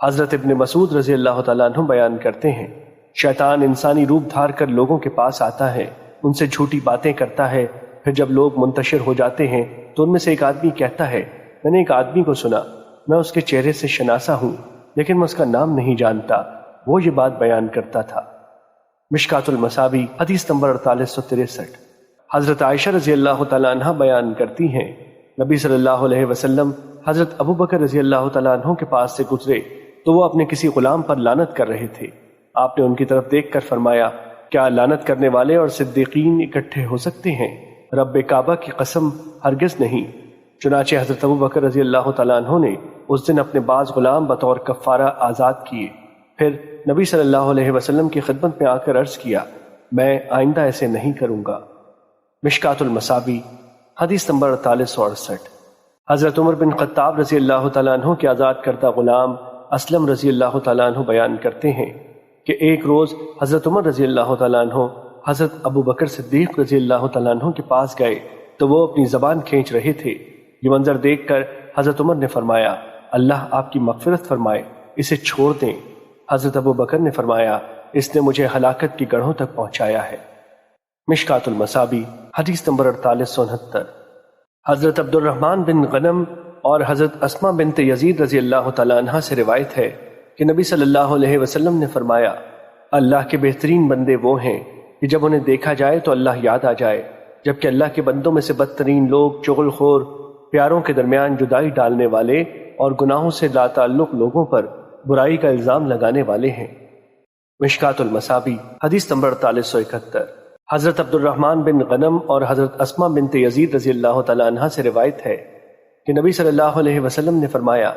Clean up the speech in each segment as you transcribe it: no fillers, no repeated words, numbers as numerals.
حضرت ابن مسعود رضی اللہ تعالیٰ عنہ بیان کرتے ہیں، شیطان انسانی روپ دھار کر لوگوں کے پاس آتا ہے، ان سے جھوٹی باتیں کرتا ہے، پھر جب لوگ منتشر ہو جاتے ہیں تو ان میں سے ایک آدمی کہتا ہے، میں نے ایک آدمی کو سنا، میں اس کے چہرے سے شناسا ہوں لیکن میں اس کا نام نہیں جانتا، وہ یہ بات بیان کرتا تھا۔ مشکات المصابی حدیث نمبر 4863۔ حضرت عائشہ رضی اللہ تعالیٰ عنہ بیان کرتی ہیں، نبی صلی اللہ علیہ وسلم حضرت ابو بکر رضی اللہ تعالیٰ عنہ کے پاس سے گزرے تو وہ اپنے کسی غلام پر لعنت کر رہے تھے۔ آپ نے ان کی طرف دیکھ کر فرمایا، کیا لعنت کرنے والے اور صدیقین اکٹھے ہو سکتے ہیں؟ رب کعبہ کی قسم ہرگز نہیں۔ چنانچہ حضرت ابو بکر رضی اللہ تعالیٰ عنہ نے اس دن اپنے بعض غلام بطور کفارہ آزاد کیے، پھر نبی صلی اللہ علیہ وسلم کی خدمت میں آ کر عرض کیا، میں آئندہ ایسے نہیں کروں گا۔ مشکات المصابی حدیث نمبر 4868۔ حضرت عمر بن خطاب رضی اللہ تعالیٰ عنہ کے آزاد کردہ غلام اسلم رضی اللہ تعالیٰ عنہ بیان کرتے ہیں کہ ایک روز حضرت عمر رضی اللہ تعالیٰ عنہ حضرت ابو بکر صدیق رضی اللہ تعالیٰ عنہ کے پاس گئے تو وہ اپنی زبان کھینچ رہے تھے۔ یہ منظر دیکھ کر حضرت عمر نے فرمایا، اللہ آپ کی مغفرت فرمائے، اسے چھوڑ دیں۔ حضرت ابو بکر نے فرمایا، اس نے مجھے ہلاکت کی گڑھوں تک پہنچایا ہے۔ مشکات المصابی حدیث نمبر 4869۔ حضرت عبد الرحمن بن غنم اور حضرت اسماء بنت یزید رضی اللہ تعالیٰ عنہ سے روایت ہے کہ نبی صلی اللہ علیہ وسلم نے فرمایا، اللہ کے بہترین بندے وہ ہیں کہ جب انہیں دیکھا جائے تو اللہ یاد آ جائے، جبکہ اللہ کے بندوں میں سے بدترین لوگ چغل خور، پیاروں کے درمیان جدائی ڈالنے والے اور گناہوں سے لا تعلق لوگوں پر برائی کا الزام لگانے والے ہیں۔ مشکات المصابی حدیث نمبر 4871۔ حضرت عبد الرحمن بن غنم اور حضرت اسماء بنت یزید رضی اللہ تعالیٰ عنہ سے روایت ہے کہ نبی صلی اللہ علیہ وسلم نے فرمایا،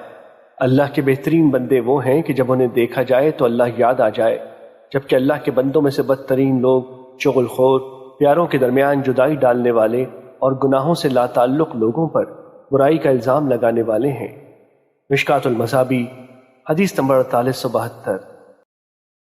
اللہ کے بہترین بندے وہ ہیں کہ جب انہیں دیکھا جائے تو اللہ یاد آ جائے، جبکہ اللہ کے بندوں میں سے بدترین لوگ چغل خور، پیاروں کے درمیان جدائی ڈالنے والے اور گناہوں سے لا تعلق لوگوں پر برائی کا الزام لگانے والے ہیں۔ مشکات المصابی حدیث نمبر 4872۔